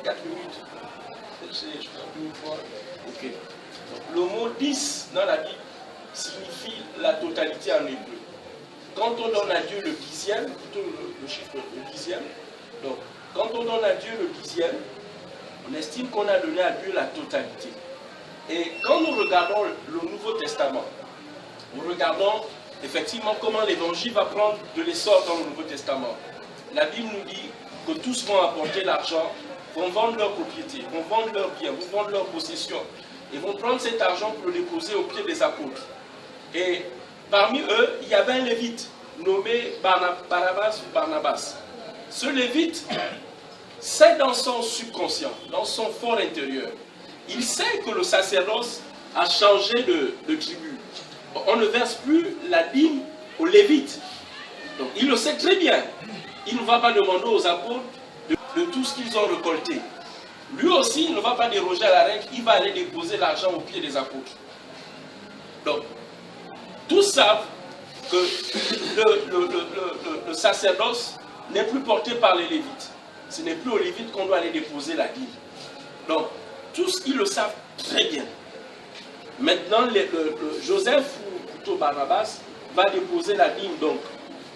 4 minutes. Je prends une fois. Ok. Donc, le mot 10 dans la Bible signifie la totalité en hébreu. Quand on donne à Dieu le dixième, plutôt le chiffre le dixième, donc quand on donne à Dieu le dixième, on estime qu'on a donné à Dieu la totalité. Et quand nous regardons le Nouveau Testament, nous regardons effectivement comment l'évangile va prendre de l'essor dans le Nouveau Testament. La Bible nous dit que tous vont apporter l'argent, vont vendre leurs propriétés, vont vendre leurs biens, vont vendre leurs possessions, et vont prendre cet argent pour le déposer au pied des apôtres. Et parmi eux, il y avait un lévite nommé Barabbas ou Barnabas. Ce lévite, c'est dans son subconscient, dans son fort intérieur. Il sait que le sacerdoce a changé de tribu. On ne verse plus la dîme aux lévites. Donc il le sait très bien. Il ne va pas demander aux apôtres de tout ce qu'ils ont récolté. Lui aussi, il ne va pas déroger à la règle, il va aller déposer l'argent aux pieds des apôtres. Donc, tous savent que le sacerdoce n'est plus porté par les lévites. Ce n'est plus aux lévites qu'on doit aller déposer la dîme. Donc, tous, ils le savent très bien. Maintenant, Joseph, ou plutôt Barnabas, va déposer la dîme donc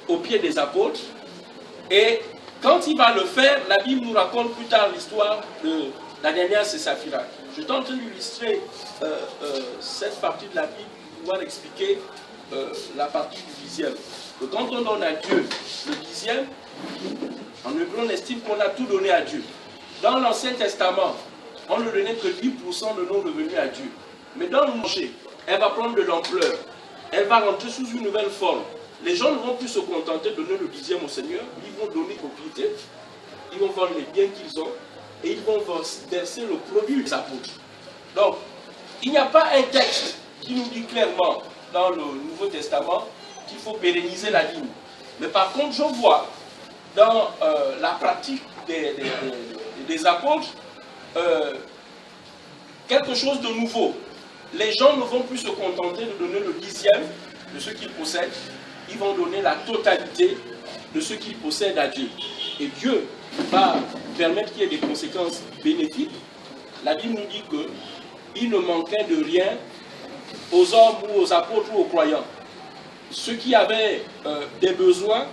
aux pieds des apôtres. Et quand il va le faire, la Bible nous raconte plus tard l'histoire de l'Ananias et Saphira. Je tente d'illustrer cette partie de la Bible pour pouvoir expliquer la partie du dixième. Que quand on donne à Dieu le dixième, en hébreu on estime qu'on a tout donné à Dieu. Dans l'Ancien Testament, on ne donnait que 10% de nos revenus à Dieu. Mais dans le marché, elle va prendre de l'ampleur. Elle va rentrer sous une nouvelle forme. Les gens ne vont plus se contenter de donner le dixième au Seigneur. Ils vont donner propriété. Ils vont vendre les biens qu'ils ont. Et ils vont verser le produit des apôtres. Donc, il n'y a pas un texte qui nous dit clairement dans le Nouveau Testament qu'il faut pérenniser la dîme. Mais par contre, je vois dans la pratique des apôtres quelque chose de nouveau. Les gens ne vont plus se contenter de donner le dixième de ce qu'ils possèdent. Ils vont donner la totalité de ce qu'ils possèdent à Dieu. Et Dieu va permettre qu'il y ait des conséquences bénéfiques. La Bible nous dit qu'il ne manquait de rien aux hommes ou aux apôtres ou aux croyants. Ceux qui avaient des besoins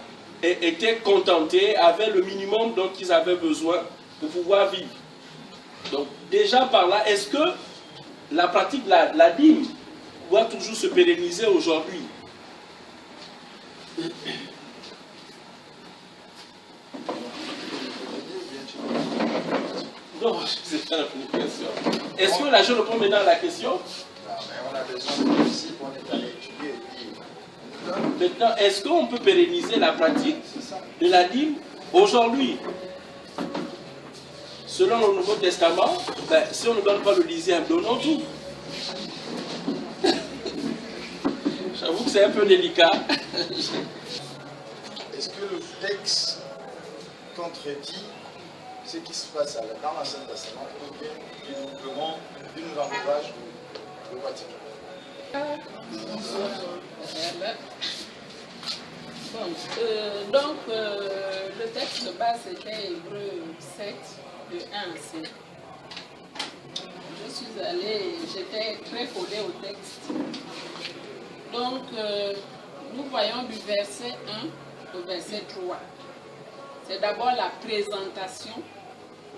étaient contentés, avaient le minimum dont ils avaient besoin pour pouvoir vivre. Donc déjà par là, est-ce que la pratique de la dîme doit toujours se pérenniser aujourd'hui? Non, c'est pas une question. Est-ce que là je réponds maintenant à la question? Non, mais on a besoin de principes, on est allé étudier. Maintenant, est-ce qu'on peut pérenniser la pratique de la dîme aujourd'hui? Selon le Nouveau Testament, si on ne donne pas le dixième, donnons tout. J'avoue que c'est un peu délicat. Est-ce que le texte contredit ce qui se passe dans l'Ancien Testament ou bien il nous encourage de pratiquer? Donc, le texte de base était Hébreu 7, de 1 à 7. Je suis allée, j'étais très collée au texte. Donc, nous voyons du verset 1 au verset 3. C'est d'abord la présentation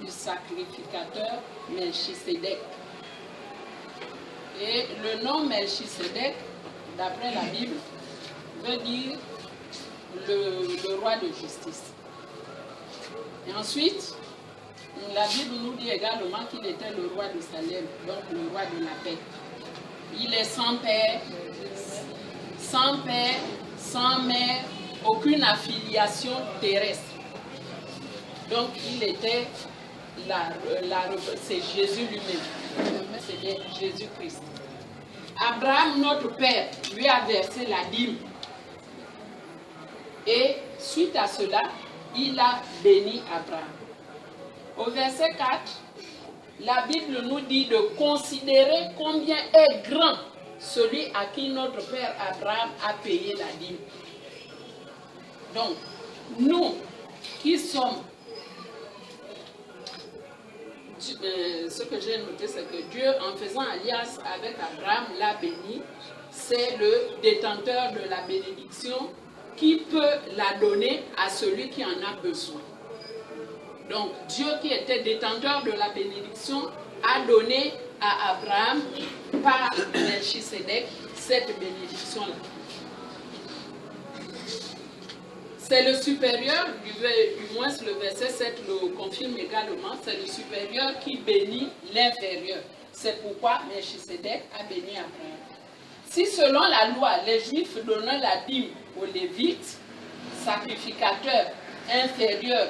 du sacrificateur Melchisédek. Et le nom Melchisédek, d'après la Bible, veut dire le roi de justice. Et ensuite, la Bible nous dit également qu'il était le roi de Salem, donc le roi de la paix. Il est sans père, sans mère, aucune affiliation terrestre. Donc il était c'est Jésus lui-même, c'est Jésus-Christ. Abraham, notre père, lui a versé la dîme. Et suite à cela, il a béni Abraham. Au verset 4, la Bible nous dit de considérer combien est grand celui à qui notre père Abraham a payé la dîme. Donc, nous qui sommes ce que j'ai noté, c'est que Dieu, en faisant alliance avec Abraham, l'a béni. C'est le détenteur de la bénédiction qui peut la donner à celui qui en a besoin. Donc, Dieu qui était détenteur de la bénédiction a donné à Abraham, par Melchisédek, cette bénédiction-là. C'est le supérieur, du moins le verset 7 le confirme également, c'est le supérieur qui bénit l'inférieur. C'est pourquoi Melchisédek a béni Abraham. Si selon la loi, les Juifs donnaient la dîme aux Lévites, sacrificateurs inférieurs,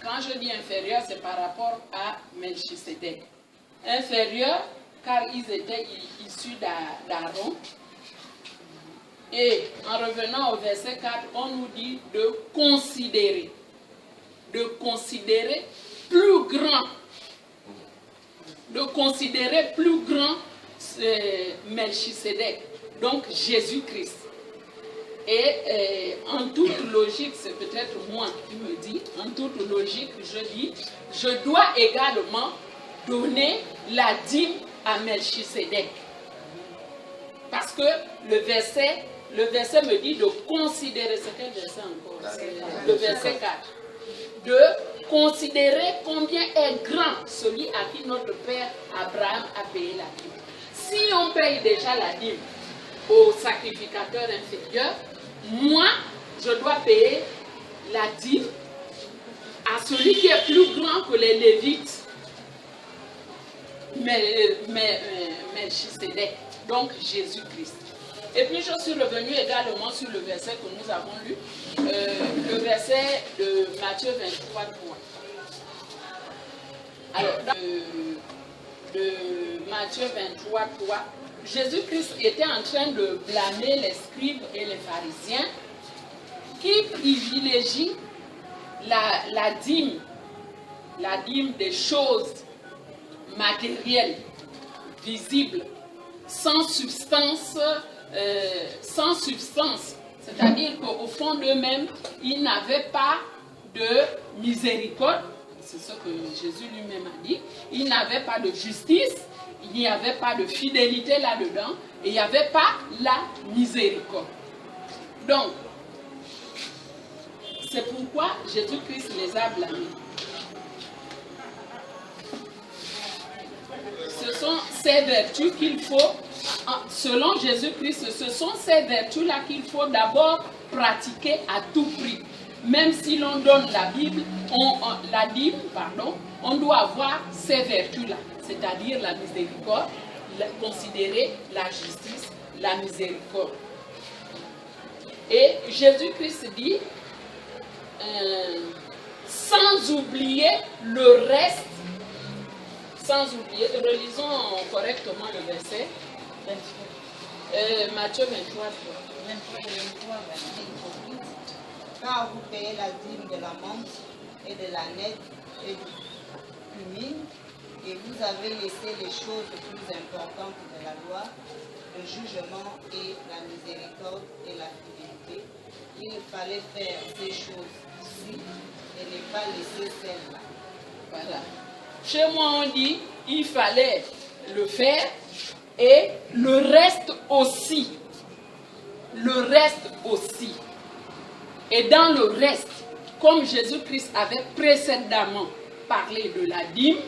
quand je dis inférieur, c'est par rapport à Melchisédek. Inférieurs, car ils étaient issus d'Aaron. Et en revenant au verset 4, on nous dit de considérer plus grand, Melchisédek, donc Jésus-Christ. Et en toute logique, c'est peut-être moi qui me dis, en toute logique, je dis, je dois également donner la dîme à Melchisédek. Parce que le verset me dit de considérer, c'est quel verset encore? Le verset 4. De considérer combien est grand celui à qui notre père Abraham a payé la dîme. Si on paye déjà la dîme au sacrificateur inférieur, moi, je dois payer la dîme à celui qui est plus grand que les Lévites, Melchisédek, donc Jésus-Christ. Et puis je suis revenue également sur le verset que nous avons lu, le verset de Matthieu 23, 3. Alors, de Matthieu 23, 3, Jésus-Christ était en train de blâmer les scribes et les pharisiens qui privilégient la dîme des choses matérielles, visibles, sans substance, c'est-à-dire qu'au fond d'eux-mêmes, ils n'avaient pas de miséricorde, c'est ce que Jésus lui-même a dit, ils n'avaient pas de justice, il n'y avait pas de fidélité là-dedans, et il n'y avait pas la miséricorde. Donc, c'est pourquoi Jésus-Christ les a blâmés. Ce sont ces vertus qu'il faut, selon Jésus-Christ, ce sont ces vertus-là qu'il faut d'abord pratiquer à tout prix. Même si l'on donne la dîme, on doit avoir ces vertus-là, c'est-à-dire la miséricorde, considérer la justice, la miséricorde. Et Jésus-Christ dit, sans oublier le reste, relisons correctement le verset, Matthieu 23, 23, car vous payez la dîme de la menthe et de la nette et du cumin, et vous avez laissé les choses plus importantes de la loi, le jugement et la miséricorde et la fidélité. Il fallait faire ces choses-ci et ne pas laisser celles-là. Voilà. Chez moi, on dit il fallait le faire et le reste aussi. Le reste aussi. Et dans le reste, comme Jésus-Christ avait précédemment parlé de la dîme,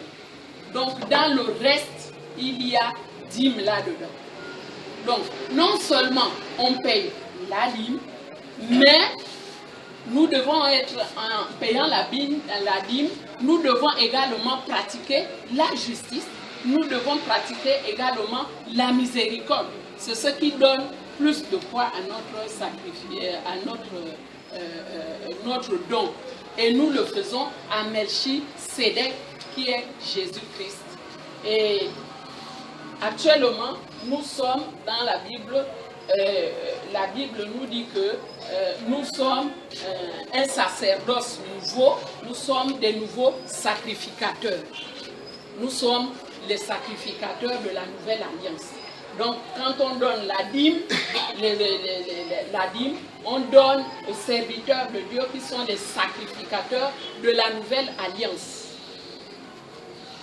donc dans le reste, il y a dîme là-dedans. Donc, non seulement on paye la dîme, mais nous devons être, en payant la dîme, nous devons également pratiquer la justice, nous devons pratiquer également la miséricorde. C'est ce qui donne plus de poids à notre sacrifice, à notre don. Et nous le faisons à Melchisédek, qui est Jésus-Christ. Et actuellement, nous sommes dans la Bible nous dit que nous sommes un sacerdoce nouveau, nous sommes des nouveaux sacrificateurs. Nous sommes les sacrificateurs de la nouvelle alliance. Donc, quand on donne la dîme, on donne aux serviteurs de Dieu qui sont les sacrificateurs de la nouvelle alliance.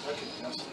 Ok, merci.